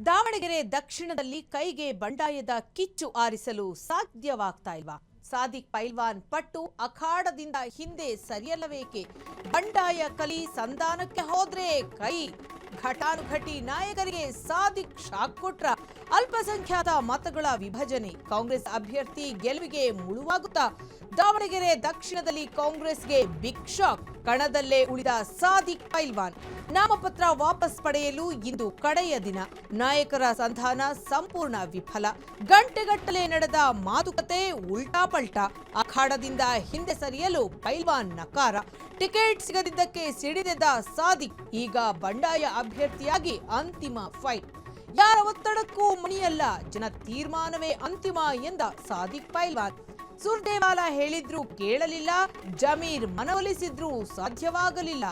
ದಾವಣಗೆರೆ ದಕ್ಷಿಣದಲ್ಲಿ ಕೈಗೆ ಬಂಡಾಯದ ಕಿಚ್ಚು ಆರಿಸಲು ಸಾಧ್ಯವಾಗ್ತಾ ಇಲ್ವಾ? ಸಾದಿಕ್ ಪೈಲ್ವಾನ್ ಪಟ್ಟು ಅಖಾಡದಿಂದ ಹಿಂದೆ ಸರಿಯಲ್ಲಬೇಕೆ? ಬಂಡಾಯ ಕಲಿ ಸಂಧಾನಕ್ಕೆ ಹೋದ್ರೆ ಕೈ ಘಟಾನುಘಟಿ ನಾಯಕರಿಗೆ ಸಾದಿಕ್ ಶಾಕ್ ಕೊಟ್ರ? ಅಲ್ಪಸಂಖ್ಯಾತ ಮತಗಳ ವಿಭಜನೆ ಕಾಂಗ್ರೆಸ್ ಅಭ್ಯರ್ಥಿ ಗೆಲುವಿಗೆ ಮುಳುವಾಗುತ್ತಾ? ದಾವಣಗೆರೆ ದಕ್ಷಿಣದಲ್ಲಿ ಕಾಂಗ್ರೆಸ್ಗೆ ಬಿಗ್ ಶಾಕ್, ಕಣದಲ್ಲೇ ಉಳಿದ ಸಾದಿಕ್ ಪೈಲ್ವಾನ್ ನಾಮಪತ್ರ ವಾಪಸ್ ಪಡೆಯಲು ಇಂದು ಕಡೆಯ ದಿನ. ನಾಯಕರ ಸಂಧಾನ ಸಂಪೂರ್ಣ ವಿಫಲ. ಗಂಟೆಗಟ್ಟಲೆ ನಡೆದ ಮಾತುಕತೆ ಉಲ್ಟಾ ಪಲ್ಟಾ. ಅಖಾಡದಿಂದ ಹಿಂದೆ ಸರಿಯಲು ಪೈಲ್ವಾನ್ ನಕಾರ. ಟಿಕೆಟ್ ಸಿಗದಿದ್ದಕ್ಕೆ ಸಿಡಿದೆದ್ದ ಸಾದಿಕ್ ಈಗ ಬಂಡಾಯ ಅಭ್ಯರ್ಥಿಯಾಗಿ ಅಂತಿಮ ಫೈಟ್. ಯಾರ ಒತ್ತಡಕ್ಕೂ ಮಣಿಯಲ್ಲ, ಜನ ತೀರ್ಮಾನವೇ ಅಂತಿಮ ಎಂದ ಸಾದಿಕ್ ಪೈಲ್ವಾನ್. ಸುರ್ಜೇವಾಲಾ ಹೇಳಿದ್ರೂ ಕೇಳಲಿಲ್ಲ, ಜಮೀರ್ ಮನವೊಲಿಸಿದ್ರೂ ಸಾಧ್ಯವಾಗಲಿಲ್ಲ.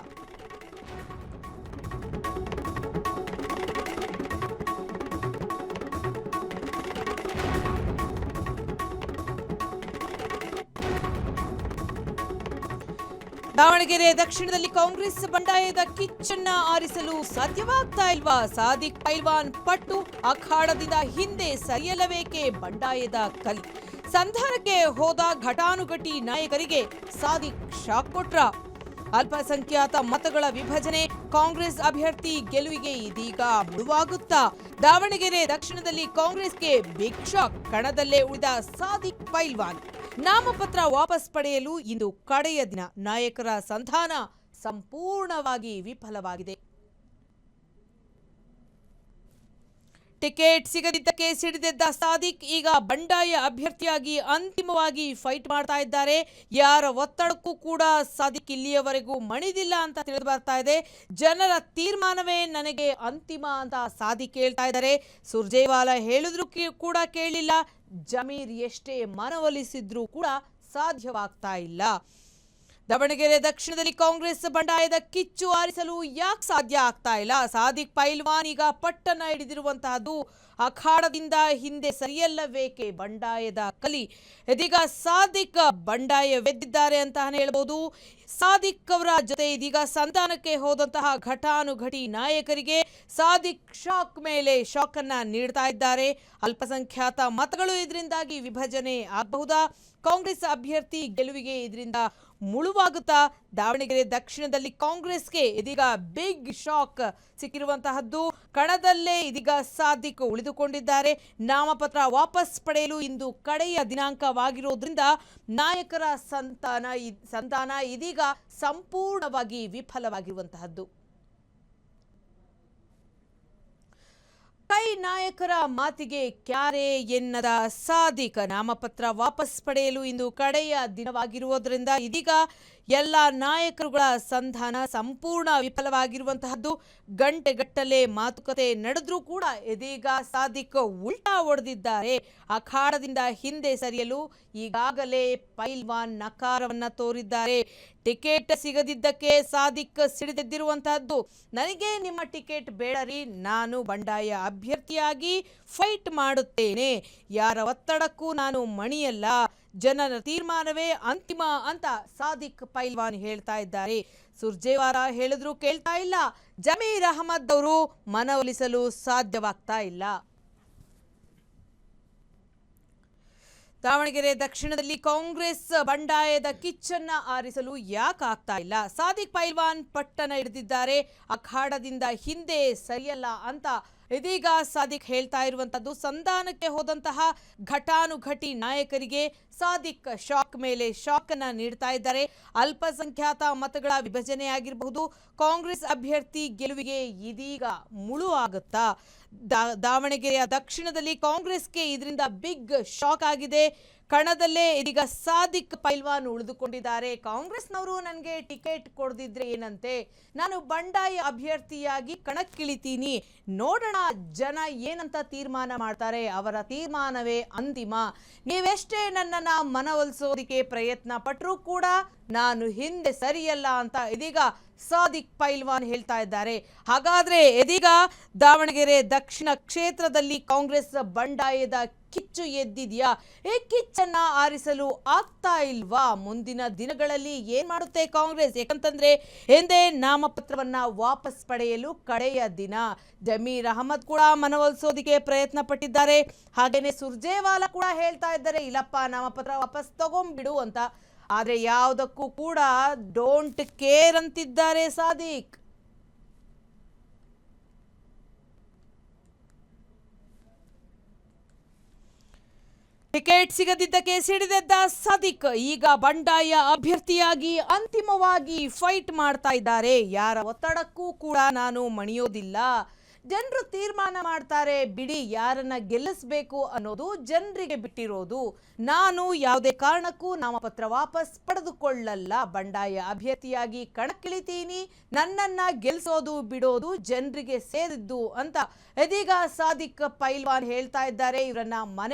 ದಾವಣಗೆರೆ ದಕ್ಷಿಣದಲ್ಲಿ ಕಾಂಗ್ರೆಸ್ ಬಂಡಾಯದ ಕಿಚ್ಚನ್ನ ಆರಿಸಲು ಸಾಧ್ಯವಾಗ್ತಾ ಇಲ್ವಾ? ಸಾದಿಕ್ ಪೈಲ್ವಾನ್ ಪಟ್ಟು ಅಖಾಡದಿಂದ ಹಿಂದೆ ಸರಿಯಲಬೇಕೆ? ಬಂಡಾಯದ ಕಲಿ ಸಂಧಾನಕ್ಕೆ ಹೋದ ಘಟಾನುಘಟಿ ನಾಯಕರಿಗೆ ಸಾದಿಕ್ ಶಾಕ್ ಕೊಟ್ರ? ಅಲ್ಪಸಂಖ್ಯಾತ ಮತಗಳ ವಿಭಜನೆ ಕಾಂಗ್ರೆಸ್ ಅಭ್ಯರ್ಥಿ ಗೆಲುವಿಗೆ ಇದೀಗ ಮುಳುವಾಗುತ್ತಾ? ದಾವಣಗೆರೆ ದಕ್ಷಿಣದಲ್ಲಿ ಕಾಂಗ್ರೆಸ್ಗೆ ಬಿಗ್ ಶಾಕ್, ಕಣದಲ್ಲೇ ಉಳಿದ ಸಾದಿಕ್ ಪೈಲ್ವಾನ್ ನಾಮಪತ್ರ ವಾಪಸ್ ಪಡೆಯಲು ಇಂದು ಕಡೆಯ ದಿನ. ನಾಯಕರ ಸಂಧಾನ ಸಂಪೂರ್ಣವಾಗಿ ವಿಫಲವಾಗಿದೆ. ಟಿಕೆಟ್ ಸಿಗದಿದ್ದಕ್ಕೆ ಸಿಡಿದೆದ್ದ ಸಾದಿಕ್ ಈಗ ಬಂಡಾಯ ಅಭ್ಯರ್ಥಿಯಾಗಿ ಅಂತಿಮವಾಗಿ ಫೈಟ್ ಮಾಡ್ತಾ ಇದ್ದಾರೆ. ಯಾರ ಒತ್ತಡಕ್ಕೂ ಕೂಡ ಸಾದಿಕ್ ಇಲ್ಲಿಯವರೆಗೂ ಮಣಿದಿಲ್ಲ ಅಂತ ತಿಳಿದು ಬರ್ತಾ ಇದೆ. ಜನರ ತೀರ್ಮಾನವೇ ನನಗೆ ಅಂತಿಮ ಅಂತ ಸಾದಿಕ್ ಹೇಳ್ತಾ ಇದ್ದಾರೆ. ಸುರ್ಜೇವಾಲಾ ಹೇಳಿದ್ರು ಕೂಡ ಕೇಳಿಲ್ಲ, ಜಮೀರ್ ಎಷ್ಟೇ ಮನವೊಲಿಸಿದ್ರೂ ಕೂಡ ಸಾಧ್ಯವಾಗ್ತಾ ಇಲ್ಲ. ದಾವಣಗೆರೆ ದಕ್ಷಿಣದಲ್ಲಿ ಕಾಂಗ್ರೆಸ್ ಬಂಡಾಯದ ಕಿಚ್ಚು ಆರಿಸಲು ಯಾಕೆ ಸಾಧ್ಯ ಆಗ್ತಾ ಇಲ್ಲ? ಸಾದಿಕ್ ಪೈಲ್ವಾನ್ ಈಗ ಪಟ್ಟನ್ನ ಹಿಡಿದಿರುವಂತಹದ್ದು ಅಖಾಡದಿಂದ ಹಿಂದೆ ಸರಿಯಲ್ಲಬೇಕೆ? ಬಂಡಾಯದ ಕಲಿ ಇದೀಗ ಸಾದಿಕ್ ಬಂಡಾಯವೆದ್ದಿದ್ದಾರೆ ಅಂತ ಹೇಳ್ಬೋದು. ಸಾದಿಕ್ ಅವರ ಜೊತೆ ಇದೀಗ ಸಂಧಾನಕ್ಕೆ ಹೋದಂತಹ ಘಟಾನುಘಟಿ ನಾಯಕರಿಗೆ ಸಾದಿಕ್ ಶಾಕ್ ಮೇಲೆ ಶಾಕ್ ಅನ್ನ ನೀಡ್ತಾ ಇದ್ದಾರೆ. ಅಲ್ಪಸಂಖ್ಯಾತ ಮತಗಳು ಇದರಿಂದಾಗಿ ವಿಭಜನೆ ಆಗಬಹುದಾ? ಕಾಂಗ್ರೆಸ್ ಅಭ್ಯರ್ಥಿ ಗೆಲುವಿಗೆ ಇದರಿಂದ ಮುಳುವಾಗುತ್ತಾ? ದಾವಣಗೆರೆ ದಕ್ಷಿಣದಲ್ಲಿ ಕಾಂಗ್ರೆಸ್ಗೆ ಇದೀಗ ಬಿಗ್ ಶಾಕ್ ಸಿಕ್ಕಿರುವಂತಹದ್ದು. ಕಣದಲ್ಲೇ ಇದೀಗ ಸಾದಿಕ್ ಉಳಿದುಕೊಂಡಿದ್ದಾರೆ. ನಾಮಪತ್ರ ವಾಪಸ್ ಪಡೆಯಲು ಇಂದು ಕಡೆಯ ದಿನಾಂಕವಾಗಿರೋದ್ರಿಂದ ನಾಯಕರ ಸಂತಾನ ಇದೀಗ ಸಂಪೂರ್ಣವಾಗಿ ವಿಫಲವಾಗಿರುವಂತಹದ್ದು. ಕೈ ನಾಯಕರ ಮಾತಿಗೆ ಕ್ಯಾರೆ ಎನ್ನದ ಸಾದಿಕ್ ನಾಮಪತ್ರ ವಾಪಸ್ ಪಡೆಯಲು ಇಂದು ಕಡೆಯ ದಿನವಾಗಿರುವುದರಿಂದ ಇದೀಗ ಎಲ್ಲ ನಾಯಕರುಗಳ ಸಂಧಾನ ಸಂಪೂರ್ಣ ವಿಫಲವಾಗಿರುವಂತಹದ್ದು. ಗಂಟೆಗಟ್ಟಲೆ ಮಾತುಕತೆ ನಡೆದ್ರೂ ಕೂಡ ಇದೀಗ ಸಾದಿಕ್ ಉಲ್ಟಾ ಹೊಡೆದಿದ್ದಾರೆ. ಅಖಾಡದಿಂದ ಹಿಂದೆ ಸರಿಯಲು ಈಗಾಗಲೇ ಪೈಲ್ವಾನ್ ನಕಾರವನ್ನ ತೋರಿದ್ದಾರೆ. ಟಿಕೆಟ್ ಸಿಗದಿದ್ದಕ್ಕೆ ಸಾದಿಕ್ ಸಿಡಿದೆದ್ದಿರುವಂತಹದ್ದು. ನನಗೆ ನಿಮ್ಮ ಟಿಕೆಟ್ ಬೇಡರಿ, ನಾನು ಬಂಡಾಯ ಅಭ್ಯರ್ಥಿಯಾಗಿ ಫೈಟ್ ಮಾಡುತ್ತೇನೆ, ಯಾರ ಒತ್ತಡಕ್ಕೂ ನಾನು ಮಣಿಯಲ್ಲ, ಜನರ ತೀರ್ಮಾನವೇ ಅಂತಿಮ ಅಂತ ಸಾದಿಕ್ ಪೈಲ್ವಾನ್ ಹೇಳ್ತಾ ಇದ್ದಾರೆ. ಸುರ್ಜೇವಾಲಾ ಹೇಳಿದ್ರು ಕೇಳ್ತಾ ಇಲ್ಲ, ಜಮೀರ್ ಅಹಮದ್ ಅವರು ಮನವೊಲಿಸಲು ಸಾಧ್ಯವಾಗ್ತಾ ಇಲ್ಲ. ದಾವಣಗೆರೆ ದಕ್ಷಿಣದಲ್ಲಿ ಕಾಂಗ್ರೆಸ್ ಬಂಡಾಯದ ಕಿಚ್ಚನ್ನ ಆರಿಸಲು ಯಾಕೆ ಆಗ್ತಾ ಇಲ್ಲ? ಸಾದಿಕ್ ಪೈಲ್ವಾನ್ ಪಟ್ಟನ ಹಿಡಿದಿದ್ದಾರೆ. ಅಖಾಡದಿಂದ ಹಿಂದೆ ಸರಿಯಲ್ಲ ಅಂತ ಇದೀಗ ಸಾದಿಕ್ ಹೇಳ್ತಾ ಇರುವಂತದ್ದು. ಸಂಧಾನಕ್ಕೆ ಹೋದಂತಹ ಘಟಾನುಘಟಿ ನಾಯಕರಿಗೆ ಸಾದಿಕ್ ಶಾಕ್ ಮೇಲೆ ಶಾಕ್ ಅನ್ನ ನೀಡ್ತಾ ಇದ್ದಾರೆ. ಅಲ್ಪಸಂಖ್ಯಾತ ಮತಗಳ ವಿಭಜನೆ ಆಗಿರಬಹುದು. ಕಾಂಗ್ರೆಸ್ ಅಭ್ಯರ್ಥಿ ಗೆಲುವಿಗೆ ಇದೀಗ ಮುಳುವಾಗುತ್ತಾ? ದಾವಣಗೆರೆಯ ದಕ್ಷಿಣದಲ್ಲಿ ಕಾಂಗ್ರೆಸ್ಗೆ ಇದರಿಂದ ಬಿಗ್ ಶಾಕ್ ಆಗಿದೆ. ಕಣದಲ್ಲೇ ಇದೀಗ ಸಾದಿಕ್ ಪೈಲ್ವಾನ್ ಉಳಿದುಕೊಂಡಿದ್ದಾರೆ. ಕಾಂಗ್ರೆಸ್ನವರು ನನಗೆ ಟಿಕೆಟ್ ಕೊಡದಿದ್ರೆ ಏನಂತೆ, ನಾನು ಬಂಡಾಯ ಅಭ್ಯರ್ಥಿಯಾಗಿ ಕಣಕ್ಕಿಳಿತೀನಿ, ನೋಡೋಣ ಜನ ಏನಂತ ತೀರ್ಮಾನ ಮಾಡ್ತಾರೆ, ಅವರ ತೀರ್ಮಾನವೇ ಅಂತಿಮ, ನೀವೆಷ್ಟೇ ನನ್ನನ್ನು ಮನವೊಲಿಸೋದಕ್ಕೆ ಪ್ರಯತ್ನ ಪಟ್ಟರೂ ಕೂಡ ನಾನು ಹಿಂದೆ ಸರಿಯಲ್ಲ ಅಂತ ಇದೀಗ ಸಾದಿಕ್ ಪೈಲ್ವಾನ್ ಹೇಳ್ತಾ ಇದ್ದಾರೆ. ಹಾಗಾದ್ರೆ ಇದೀಗ ದಾವಣಗೆರೆ ದಕ್ಷಿಣ ಕ್ಷೇತ್ರದಲ್ಲಿ ಕಾಂಗ್ರೆಸ್ ಬಂಡಾಯದ ಕಿಚ್ಚು ಎದ್ದಿದ್ಯಾ? ಈ ಕಿಚ್ಚನ್ನ ಆರಿಸಲು ಆಗ್ತಾ ಇಲ್ವಾ? ಮುಂದಿನ ದಿನಗಳಲ್ಲಿ ಏನ್ ಮಾಡುತ್ತೆ ಕಾಂಗ್ರೆಸ್? ಯಾಕಂತಂದ್ರೆ ಹಿಂದೆ ನಾಮಪತ್ರವನ್ನ ವಾಪಸ್ ಪಡೆಯಲು ಕಡೆಯ ದಿನ. ಜಮೀರ್ ಅಹಮದ್ ಕೂಡ ಮನವೊಲಿಸೋದಿಕ್ಕೆ ಪ್ರಯತ್ನ ಪಟ್ಟಿದ್ದಾರೆ. ಹಾಗೇನೆ ಸುರ್ಜೇವಾಲಾ ಕೂಡ ಹೇಳ್ತಾ ಇದ್ದಾರೆ, ಇಲ್ಲಪ್ಪ ನಾಮಪತ್ರ ವಾಪಸ್ ತಗೊಂಡ್ಬಿಡು ಅಂತ. ಆದ್ರೆ ಯಾವುದಕ್ಕೂ ಕೂಡ ಡೋಂಟ್ ಕೇರ್ ಅಂತಿದ್ದಾರೆ ಸಾದಿಕ್. ಟಿಕೆಟ್ ಸಿಗದಿದ್ದಕ್ಕೆ ಸಿಡಿದೆದ್ದ ಸಾದಿಕ್ ಈಗ ಬಂಡಾಯ ಅಭ್ಯರ್ಥಿಯಾಗಿ ಅಂತಿಮವಾಗಿ ಫೈಟ್ ಮಾಡ್ತಾ ಇದ್ದಾರೆ. ಯಾರ ಒತ್ತಡಕ್ಕೂ ಕೂಡ ನಾನು ಮಣಿಯೋದಿಲ್ಲ. ಜನರು ತೀರ್ಮಾನ ಮಾಡ್ತಾರೆ ಬಿಡಿ, ಯಾರನ್ನ ಗೆಲ್ಲಿಸಬೇಕು ಅನ್ನೋದು ಜನರಿಗೆ ಬಿಟ್ಟಿರೋದು. ನಾನು ಯಾವುದೇ ಕಾರಣಕ್ಕೂ ನಾಮಪತ್ರ ವಾಪಸ್ ಪಡೆದುಕೊಳ್ಳಲ್ಲ. ಬಂಡಾಯ ಅಭ್ಯರ್ಥಿಯಾಗಿ ಕಣಕ್ಕಿಳಿತೀನಿ. ನನ್ನನ್ನ ಗೆಲ್ಲಿಸೋದು ಬಿಡೋದು ಜನರಿಗೆ ಸೇರಿದ್ದು ಅಂತ ಇದೀಗ ಸಾದಿಕ್ ಪೈಲ್ವಾನ್ ಹೇಳ್ತಾ ಇದ್ದಾರೆ. ಇವರನ್ನ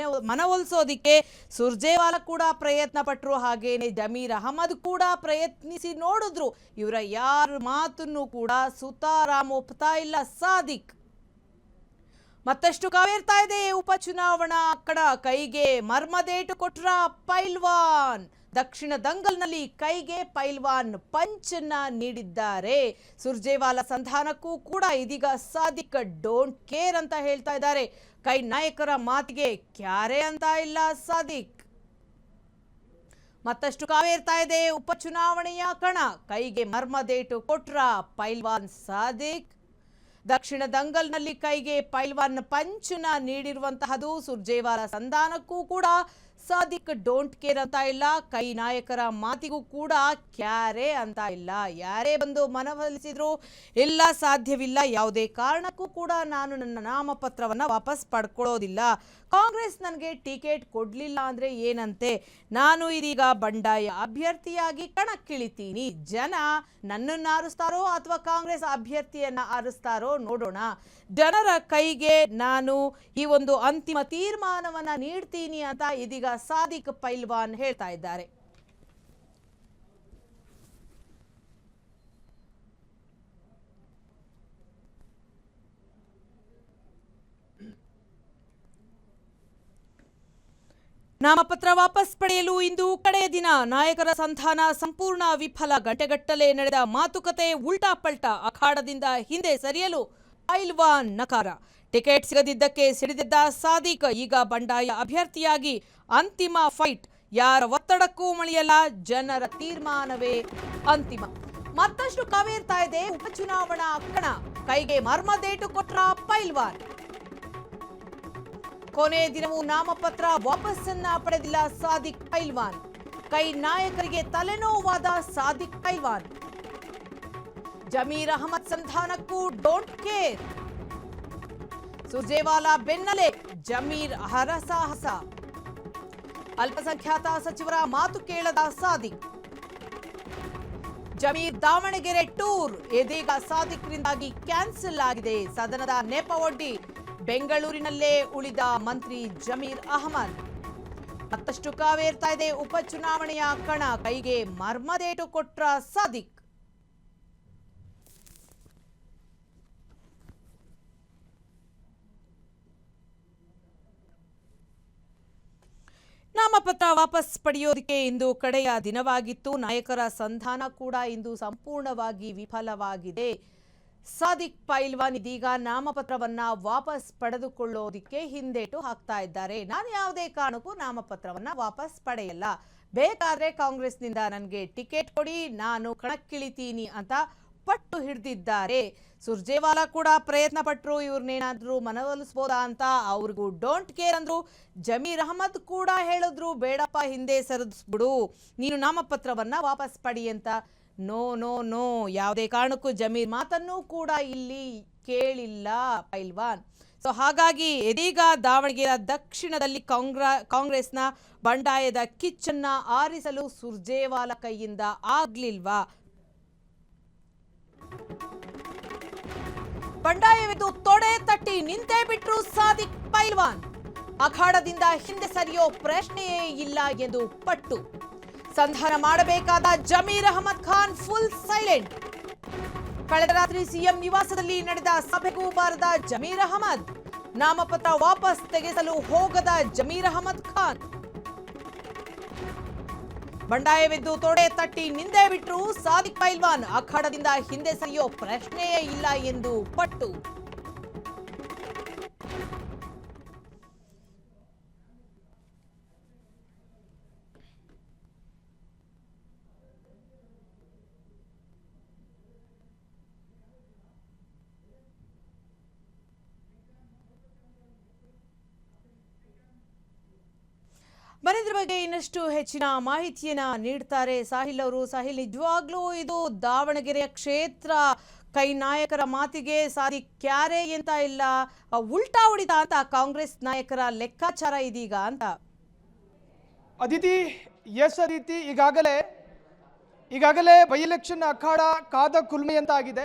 ಮನವೊಲಿಸೋದಿಕ್ಕೆ ಸುರ್ಜೇವಾಲಾ ಕೂಡ ಪ್ರಯತ್ನ ಪಟ್ಟರು. ಹಾಗೇನೆ ಜಮೀರ್ ಅಹಮದ್ ಕೂಡ ಪ್ರಯತ್ನಿಸಿ ನೋಡಿದ್ರು. ಇವರ ಯಾರ ಮಾತನ್ನು ಕೂಡ ಸುತಾರಾಮ್ ಒಪ್ತಾ ಇಲ್ಲ ಸಾದಿಕ್. ಮತ್ತಷ್ಟು ಕಾವೇರ್ತಾ ಇದೆ ಉಪಚುನಾವಣಾ ಅಕ್ಕಡ. ಕೈಗೆ ಮರ್ಮದೇಟು ಕೊಟ್ರ ಪೈಲ್ವಾನ್. ದಕ್ಷಿಣ ದಂಗಲ್ನಲ್ಲಿ ಕೈಗೆ ಪೈಲ್ವಾನ್ ಪಂಚನ್ನ ನೀಡಿದ್ದಾರೆ. ಸುರ್ಜೇವಾಲಾ ಸಂಧಾನಕ್ಕೂ ಕೂಡ ಇದೀಗ ಸಾದಿಕ್ ಡೋಂಟ್ ಕೇರ್ ಅಂತ ಹೇಳ್ತಾ ಇದ್ದಾರೆ. ಕೈ ನಾಯಕರ ಮಾತಿಗೆ ಕ್ಯಾರೆ ಅಂತ ಇಲ್ಲ ಸಾದಿಕ್. ಮತ್ತಷ್ಟು ಕಾವೇರ್ತಾ ಇದೆ ಉಪಚುನಾವಣೆಯ ಕಣ. ಕೈಗೆ ಮರ್ಮದೇಟು ಕೊಟ್ರ ಪೈಲ್ವಾನ್ ಸಾದಿಕ್. ದಕ್ಷಿಣ ದಂಗಲ್ನಲ್ಲಿ ಕೈಗೆ ಪೈಲ್ವಾನ್ ಪಂಚನ ನೀಡಿರುವಂತಹದು. ಸುರ್ಜೇವಾಲಾ ಸಂಧಾನಕ್ಕೂ ಕೂಡ ಸಾದಿಕ್ ಡೋಂಟ್ ಕೇರ್ ಅಂತ ಇಲ್ಲ. ಕೈ ನಾಯಕರ ಮಾತಿಗೂ ಕೂಡ ಕ್ಯಾರೆ ಅಂತ ಇಲ್ಲ. ಯಾರೇ ಬಂದು ಮನವೊಲಿಸಿದ್ರು ಇಲ್ಲ, ಸಾಧ್ಯವಿಲ್ಲ, ಯಾವುದೇ ಕಾರಣಕ್ಕೂ ಕೂಡ ನಾನು ನನ್ನ ನಾಮಪತ್ರವನ್ನ ವಾಪಸ್ ಪಡ್ಕೊಳ್ಳೋದಿಲ್ಲ. ಕಾಂಗ್ರೆಸ್ ನನಗೆ ಟಿಕೆಟ್ ಕೊಡ್ಲಿಲ್ಲ ಅಂದ್ರೆ ಏನಂತೆ, ನಾನು ಇದೀಗ ಬಂಡಾಯ ಅಭ್ಯರ್ಥಿಯಾಗಿ ಕಣಕ್ಕಿಳಿತೀನಿ. ಜನ ನನ್ನನ್ನು ಆರಿಸ್ತಾರೋ ಅಥವಾ ಕಾಂಗ್ರೆಸ್ ಅಭ್ಯರ್ಥಿಯನ್ನ ಆರಿಸ್ತಾರೋ ನೋಡೋಣ. ಜನರ ಕೈಗೆ ನಾನು ಈ ಒಂದು ಅಂತಿಮ ತೀರ್ಮಾನವನ್ನ ನೀಡ್ತೀನಿ ಅಂತ ಇದೀಗ ಸಾದಿಕ್ ಪೈಲ್ವಾನ್ ಹೇಳ್ತಾ ಇದ್ದಾರೆ. ನಾಮಪತ್ರ ವಾಪಸ್ ಪಡೆಯಲು ಇಂದು ಕಡೆಯ ದಿನ. ನಾಯಕರ ಸಂಧಾನ ಸಂಪೂರ್ಣ ವಿಫಲ. ಗಂಟೆಗಟ್ಟಲೆ ನಡೆದ ಮಾತುಕತೆ ಉಲ್ಟಾ ಪಲ್ಟಾ. ಅಖಾಡದಿಂದ ಹಿಂದೆ ಸರಿಯಲು ಪೈಲ್ವಾನ್ ನಕಾರ. ಟಿಕೆಟ್ ಸಿಗದಿದ್ದಕ್ಕೆ ಸಿಡಿದಿದ್ದ ಸಾದಿಕ್ ಈಗ ಬಂಡಾಯ ಅಭ್ಯರ್ಥಿಯಾಗಿ ಅಂತಿಮ ಫೈಟ್. ಯಾರ ಒತ್ತಡಕ್ಕೂ ಮಣಿಯಲ್ಲ, ಜನರ ತೀರ್ಮಾನವೇ ಅಂತಿಮ. ಮತ್ತಷ್ಟು ಕಾವೇರ್ತಾ ಇದೆ ಉಪಚುನಾವಣಾ ಕಣ. ಕೈಗೆ ಮರ್ಮದೇಟು ಕೊಟ್ರ ಪೈಲ್ವಾನ್. ಕೊನೆ ದಿನವೂ ನಾಮಪತ್ರ ವಾಪಸ್ಸನ್ನ ಪಡೆದಿಲ್ಲ ಸಾದಿಕ್ ಪೈಲ್ವಾನ್. ಕೈ ನಾಯಕರಿಗೆ ತಲೆನೋವಾದ ಸಾದಿಕ್ ಪೈಲ್ವಾನ್. ಜಮೀರ್ ಅಹಮದ್ ಸಂಧಾನಕ್ಕೂ ಡೋಂಟ್ ಕೇರ್. ಸುರ್ಜೇವಾಲಾ ಬೆನ್ನಲ್ಲೇ ಜಮೀರ್ ಹರಸಾಹಸ. ಅಲ್ಪಸಂಖ್ಯಾತ ಸಚಿವರ ಮಾತು ಕೇಳದ ಸಾದಿಕ್. ಜಮೀರ್ ದಾವಣಗೆರೆ ಟೂರ್ ಇದೀಗ ಸಾದಿಕ್ರಿಂದಾಗಿ ಕ್ಯಾನ್ಸಲ್ ಆಗಿದೆ. ಸದನದ ನೆಪ ಒಡ್ಡಿ ಬೆಂಗಳೂರಿನಲ್ಲೇ ಉಳಿದ ಮಂತ್ರಿ ಜಮೀರ್ ಅಹಮದ್. ಮತ್ತಷ್ಟು ಕಾವೇರ್ತಾ ಇದೆ ಉಪಚುನಾವಣೆಯ ಕಣ. ಕೈಗೆ ಮರ್ಮದೇಟು ಕೊಟ್ರ ಸಾದಿಕ್. ನಾಮಪತ್ರ ವಾಪಸ್ ಪಡೆಯೋದಕ್ಕೆ ಇಂದು ಕಡೆಯ ದಿನವಾಗಿತ್ತು. ನಾಯಕರ ಸಂಧಾನ ಕೂಡ ಇಂದು ಸಂಪೂರ್ಣವಾಗಿ ವಿಫಲವಾಗಿದೆ. ಸಾದಿಕ್ ಪೈಲ್ವಾನ್ ಇದೀಗ ನಾಮಪತ್ರವನ್ನ ವಾಪಸ್ ಪಡೆದುಕೊಳ್ಳೋದಿಕ್ಕೆ ಹಿಂದೇಟು ಹಾಕ್ತಾ ಇದ್ದಾರೆ. ನಾನು ಯಾವುದೇ ಕಾರಣಕ್ಕೂ ನಾಮಪತ್ರವನ್ನ ವಾಪಸ್ ಪಡೆಯಲ್ಲ. ಬೇಕಾದ್ರೆ ಕಾಂಗ್ರೆಸ್ನಿಂದ ನನಗೆ ಟಿಕೆಟ್ ಕೊಡಿ, ನಾನು ಕಣಕ್ಕಿಳಿತೀನಿ ಅಂತ ಪಟ್ಟು ಹಿಡಿದಿದ್ದಾರೆ. ಸುರ್ಜೇವಾಲಾ ಕೂಡ ಪ್ರಯತ್ನ ಪಟ್ಟರು ಇವ್ರನ್ನೇನಾದ್ರೂ ಮನವೊಲಿಸಬಹುದಾ ಅಂತ. ಅವ್ರಿಗೂ ಡೋಂಟ್ ಕೇರ್ ಅಂದ್ರು. ಜಮೀರ್ ಅಹಮದ್ ಕೂಡ ಹೇಳಿದ್ರು ಬೇಡಪ್ಪ, ಹಿಂದೆ ಸರಿದ್ಬಿಡು, ನೀನು ನಾಮಪತ್ರವನ್ನ ವಾಪಸ್ ಪಡಿ ಅಂತ. ನೋ ನೋ ನೋ, ಯಾವುದೇ ಕಾರಣಕ್ಕೂ ಜಮೀರ್ ಮಾತನ್ನು ಕೂಡ ಇಲ್ಲಿ ಕೇಳಿಲ್ಲ ಪೈಲ್ವಾನ್. ಸೊ ಹಾಗಾಗಿ ಇದೀಗ ದಾವಣಗೆರೆ ದಕ್ಷಿಣದಲ್ಲಿ ಕಾಂಗ್ರೆಸ್ನ ಬಂಡಾಯದ ಕಿಚ್ಚನ್ನ ಆರಿಸಲು ಸುರ್ಜೇವಾಲಾ ಕೈಯಿಂದ ಆಗ್ಲಿಲ್ವಾ? ಬಂಡಾಯವಿದ್ದು ತೊಡೆ ತಟ್ಟಿ ನಿಂತೇ ಬಿಟ್ರು ಸಾದಿಕ್ ಪೈಲ್ವಾನ್. ಅಖಾಡದಿಂದ ಹಿಂದೆ ಸರಿಯೋ ಪ್ರಶ್ನೆಯೇ ಇಲ್ಲ ಎಂದು ಪಟ್ಟು. ಸಂಧಾನ ಮಾಡಬೇಕಾದ ಜಮೀರ್ ಅಹಮದ್ ಖಾನ್ ಫುಲ್ ಸೈಲೆಂಟ್. ಕಳೆದ ರಾತ್ರಿ ಸಿಎಂ ನಿವಾಸದಲ್ಲಿ ನಡೆದ ಸಭೆಗೂ ಬಾರದ ಜಮೀರ್ ಅಹಮದ್. ನಾಮಪತ್ರ ವಾಪಸ್ ತೆಗೆಸಲು ಹೋಗದ ಜಮೀರ್ ಅಹಮದ್ ಖಾನ್. ಬಂಡಾಯವೆದ್ದು ತೊಡೆ ತಟ್ಟಿ ನಿಂದೆ ಬಿಟ್ರು ಸಾದಿಕ್ ಪೈಲ್ವಾನ್. ಅಖಾಡದಿಂದ ಹಿಂದೆ ಸರಿಯೋ ಪ್ರಶ್ನೆಯೇ ಇಲ್ಲ ಎಂದು ಪಟ್ಟು. ಮನೆದ್ರ ಬಗ್ಗೆ ಇನ್ನಷ್ಟು ಹೆಚ್ಚಿನ ಮಾಹಿತಿಯನ್ನ ನೀಡ್ತಾರೆ ಸಾಹಿಲ್ ಅವರು. ಸಾಹಿಲ್, ನಿಜವಾಗ್ಲೂ ಇದು ದಾವಣಗೆರೆಯ ಕ್ಷೇತ್ರ ಕೈ ನಾಯಕರ ಮಾತಿಗೆ ಸಾದಿಕ್ ಕ್ಯಾರೆ ಅಂತ ಇಲ್ಲ, ಉಲ್ಟಾ ಹೊಡಿತ ಅಂತ ಕಾಂಗ್ರೆಸ್ ನಾಯಕರ ಲೆಕ್ಕಾಚಾರ ಇದೀಗ ಅಂತ. ಅದಿತಿ, ಎಸ್ ಅದಿತಿ, ಈಗಾಗಲೇ ಬೈ ಎಲೆಕ್ಷನ್ ಅಖಾಡ ಕಾದ ಕುಲ್ಮೆ ಅಂತ ಆಗಿದೆ.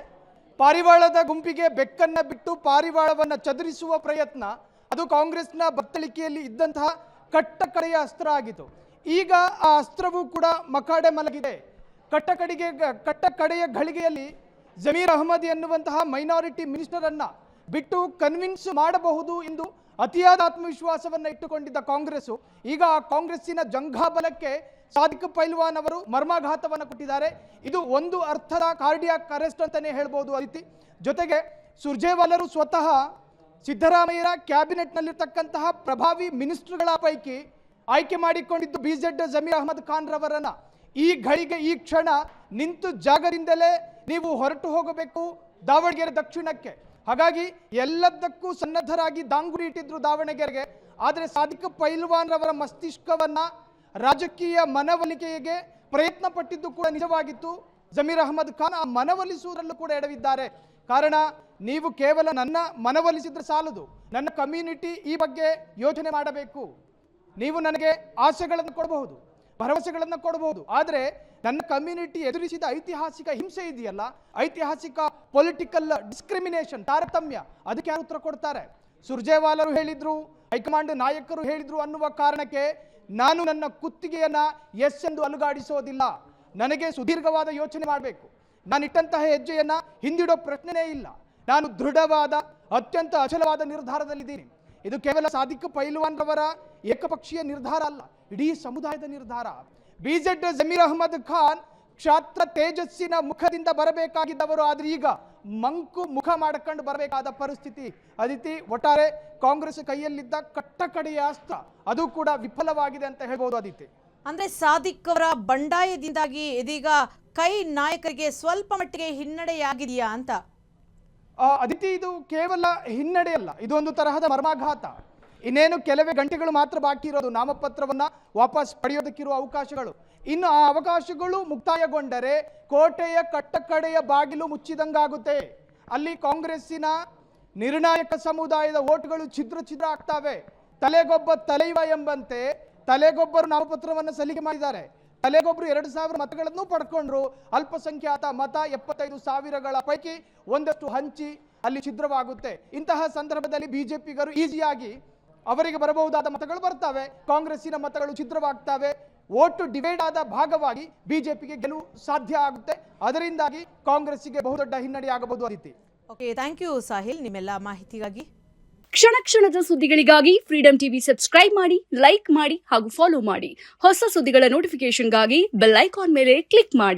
ಪಾರಿವಾಳದ ಗುಂಪಿಗೆ ಬೆಕ್ಕನ್ನ ಬಿಟ್ಟು ಪಾರಿವಾಳವನ್ನ ಚದುರಿಸುವ ಪ್ರಯತ್ನ, ಅದು ಕಾಂಗ್ರೆಸ್ನ ಬತ್ತಳಿಕೆಯಲ್ಲಿ ಇದ್ದಂತಹ ಕಟ್ಟಕಡೆಯ ಅಸ್ತ್ರ ಆಗಿತ್ತು. ಈಗ ಆ ಅಸ್ತ್ರವೂ ಕೂಡ ಮಕಾಡೆ ಮಲಗಿದೆ. ಕಟ್ಟಕಡೆಯ ಘಳಿಗೆಯಲ್ಲಿ ಜಮೀರ್ ಅಹಮದ್ ಎನ್ನುವಂತಹ ಮೈನಾರಿಟಿ ಮಿನಿಸ್ಟರ್ ಅನ್ನ ಬಿಟ್ಟು ಕನ್ವಿನ್ಸ್ ಮಾಡಬಹುದು ಎಂದು ಅತಿಯಾದ ಆತ್ಮವಿಶ್ವಾಸವನ್ನು ಇಟ್ಟುಕೊಂಡಿದ್ದ ಕಾಂಗ್ರೆಸ್ ಈಗ ಆ ಕಾಂಗ್ರೆಸ್ಸಿನ ಜಂಘಾಬಲಕ್ಕೆ ಸಾದಿಕ್ ಪೈಲ್ವಾನ್ ಅವರು ಮರ್ಮಾಘಾತವನ್ನು ಕೊಟ್ಟಿದ್ದಾರೆ. ಇದು ಒಂದು ಅರ್ಥದ ಕಾರ್ಡಿಯಾಕ್ ಅರೆಸ್ಟ್ ಅಂತಾನೆ ಹೇಳ್ಬೋದು ಅದಿತಿ. ಜೊತೆಗೆ ಸುರ್ಜೇವಾಲರು ಸ್ವತಃ ಸಿದ್ದರಾಮಯ್ಯರ ಕ್ಯಾಬಿನೆಟ್ನಲ್ಲಿರ್ತಕ್ಕಂತಹ ಪ್ರಭಾವಿ ಮಿನಿಸ್ಟರ್ಗಳ ಪೈಕಿ ಆಯ್ಕೆ ಮಾಡಿಕೊಂಡಿದ್ದು ಬಿಜೆಡ್ ಜಮೀರ್ ಅಹಮದ್ ಖಾನ್ ರವರನ್ನ. ಈ ಘಳಿಗೆ ಈ ಕ್ಷಣ ನಿಂತು ಜಾಗದಿಂದಲೇ ನೀವು ಹೊರಟು ಹೋಗಬೇಕು ದಾವಣಗೆರೆ ದಕ್ಷಿಣಕ್ಕೆ. ಹಾಗಾಗಿ ಎಲ್ಲದಕ್ಕೂ ಸನ್ನದ್ಧರಾಗಿ ದಾಂಗುರಿ ಇಟ್ಟಿದ್ರು ದಾವಣಗೆರೆಗೆ. ಆದರೆ ಸಾದಿಕ್ ಪೈಲ್ವಾನ್ ರವರ ಮಸ್ತಿಷ್ಕವನ್ನ ರಾಜಕೀಯ ಮನವೊಲಿಕೆಗೆ ಪ್ರಯತ್ನ ಪಟ್ಟಿದ್ದು ಕೂಡ ನಿಜವಾಗಿತ್ತು. ಜಮೀರ್ ಅಹಮದ್ ಖಾನ್ ಆ ಮನವೊಲಿಸುವುದರಲ್ಲೂ ಕೂಡ ಎಡವಿದ್ದಾರೆ. ಕಾರಣ, ನೀವು ಕೇವಲ ನನ್ನ ಮನವೊಲಿಸಿದ್ರೆ ಸಾಲದು, ನನ್ನ ಕಮ್ಯುನಿಟಿ ಈ ಬಗ್ಗೆ ಯೋಚನೆ ಮಾಡಬೇಕು. ನೀವು ನನಗೆ ಆಸೆಗಳನ್ನು ಕೊಡಬಹುದು, ಭರವಸೆಗಳನ್ನು ಕೊಡಬಹುದು, ಆದರೆ ನನ್ನ ಕಮ್ಯುನಿಟಿ ಎದುರಿಸಿದ ಐತಿಹಾಸಿಕ ಹಿಂಸೆ ಇದೆಯಲ್ಲ, ಐತಿಹಾಸಿಕ ಪೊಲಿಟಿಕಲ್ ಡಿಸ್ಕ್ರಿಮಿನೇಷನ್, ತಾರತಮ್ಯ, ಅದಕ್ಕೆ ಯಾರು ಉತ್ತರ ಕೊಡ್ತಾರೆ? ಸುರ್ಜೇವಾಲರು ಹೇಳಿದ್ರು, ಹೈಕಮಾಂಡ್ ನಾಯಕರು ಹೇಳಿದ್ರು ಅನ್ನುವ ಕಾರಣಕ್ಕೆ ನಾನು ನನ್ನ ಕುತ್ತಿಗೆಯನ್ನ ಎಸ್ ಎಂದು ಅಲುಗಾಡಿಸೋದಿಲ್ಲ. ನನಗೆ ಸುದೀರ್ಘವಾದ ಯೋಚನೆ ಮಾಡಬೇಕು. ನಾನಿಟ್ಟಂತಹ ಹೆಜ್ಜೆಯನ್ನ ಹಿಂದಿಡೋ ಪ್ರಶ್ನೆನೇ ಇಲ್ಲ. ನಾನು ದೃಢವಾದ ಅತ್ಯಂತ ಅಚಲವಾದ ನಿರ್ಧಾರದಲ್ಲಿದ್ದೀನಿ. ಇದು ಕೇವಲ ಸಾದಿಕ್ ಪೈಲ್ವಾನ್ ರವರ ಏಕಪಕ್ಷೀಯ ನಿರ್ಧಾರ ಅಲ್ಲ, ಇಡೀ ಸಮುದಾಯದ ನಿರ್ಧಾರ. ಬಿಜೆಡ್ ಜಮೀರ್ ಅಹಮದ್ ಖಾನ್ ಕ್ಷಾತ್ರ ತೇಜಸ್ಸಿನ ಮುಖದಿಂದ ಬರಬೇಕಾಗಿದ್ದವರು, ಆದ್ರೆ ಈಗ ಮಂಕು ಮುಖ ಮಾಡಿಕೊಂಡು ಬರಬೇಕಾದ ಪರಿಸ್ಥಿತಿ. ಅದಿತಿ, ಒಟ್ಟಾರೆ ಕಾಂಗ್ರೆಸ್ ಕೈಯಲ್ಲಿದ್ದ ಕಟ್ಟಕಡೆಯ ಅಸ್ತ್ರ ಅದು ಕೂಡ ವಿಫಲವಾಗಿದೆ ಅಂತ ಹೇಳ್ಬೋದು ಅದಿತಿ. ಅಂದ್ರೆ ಸಾದಿಕ್ ಅವರ ಬಂಡಾಯದಿಂದಾಗಿ ಇದೀಗ ಕೈ ನಾಯಕರಿಗೆ ಸ್ವಲ್ಪ ಮಟ್ಟಿಗೆ ಹಿನ್ನಡೆಯಾಗಿದೆಯಾ ಅಂತ? ಅದಿತಿ, ಇದು ಕೇವಲ ಹಿನ್ನಡೆ ಅಲ್ಲ, ಇದು ಒಂದು ತರಹದ ಮರ್ಮಾಘಾತ. ಇನ್ನೇನು ಕೆಲವೇ ಗಂಟೆಗಳು ಮಾತ್ರ ಬಾಕಿ ಇರೋದು ನಾಮಪತ್ರವನ್ನ ವಾಪಸ್ ಪಡೆಯೋದಕ್ಕಿರುವ ಅವಕಾಶಗಳು. ಇನ್ನು ಆ ಅವಕಾಶಗಳು ಮುಕ್ತಾಯಗೊಂಡರೆ ಕೋಟೆಯ ಕಟ್ಟಕಡೆಯ ಬಾಗಿಲು ಮುಚ್ಚಿದಂಗಾಗುತ್ತೆ. ಅಲ್ಲಿ ಕಾಂಗ್ರೆಸ್ಸಿನ ನಿರ್ಣಾಯಕ ಸಮುದಾಯದ ಓಟ್ಗಳು ಛಿದ್ರ ಆಗ್ತಾವೆ. ತಲೆಗೊಬ್ಬ ತಲೈವ ಎಂಬಂತೆ ತಲೆಗೊಬ್ಬರು ನಾಮಪತ್ರವನ್ನು ಸಲ್ಲಿಕೆ ಮಾಡಿದ್ದಾರೆ. ತಲೆಗೊಬ್ಬರು 2,000 ಮತಗಳನ್ನು ಪಡ್ಕೊಂಡ್ರು. ಅಲ್ಪಸಂಖ್ಯಾತ ಮತ 75,000ಗಳ ಪೈಕಿ ಒಂದಷ್ಟು ಹಂಚಿ ಅಲ್ಲಿ ಛಿದ್ರವಾಗುತ್ತೆ. ಇಂತಹ ಸಂದರ್ಭದಲ್ಲಿ ಬಿಜೆಪಿಗರು ಈಸಿಯಾಗಿ ಅವರಿಗೆ ಬರಬಹುದಾದ ಮತಗಳು ಬರ್ತವೆ, ಕಾಂಗ್ರೆಸ್ಸಿನ ಮತಗಳು ಛಿದ್ರವಾಗ್ತವೆ. ಓಟು ಡಿವೈಡ್ ಆದ ಭಾಗವಾಗಿ ಬಿಜೆಪಿಗೆ ಗೆಲುವು ಸಾಧ್ಯ ಆಗುತ್ತೆ. ಅದರಿಂದಾಗಿ ಕಾಂಗ್ರೆಸ್ಸಿಗೆ ಬಹುದೊಡ್ಡ ಹಿನ್ನಡೆ ಆಗಬಹುದು Aditi. Okay, thank you Sahil ನಿಮ್ಮೆಲ್ಲ ಮಾಹಿತಿಗಾಗಿ. ಕ್ಷಣ ಕ್ಷಣದ ಸುದ್ದಿಗಳಿಗಾಗಿ ಫ್ರೀಡಂ ಟಿವಿ ಸಬ್ಸ್ಕ್ರೈಬ್ ಮಾಡಿ, ಲೈಕ್ ಮಾಡಿ ಹಾಗೂ ಫಾಲೋ ಮಾಡಿ. ಹೊಸ ಸುದ್ದಿಗಳ ನೋಟಿಫಿಕೇಶನ್ಗಾಗಿ ಬೆಲ್ ಐಕಾನ್ ಮೇಲೆ ಕ್ಲಿಕ್ ಮಾಡಿ.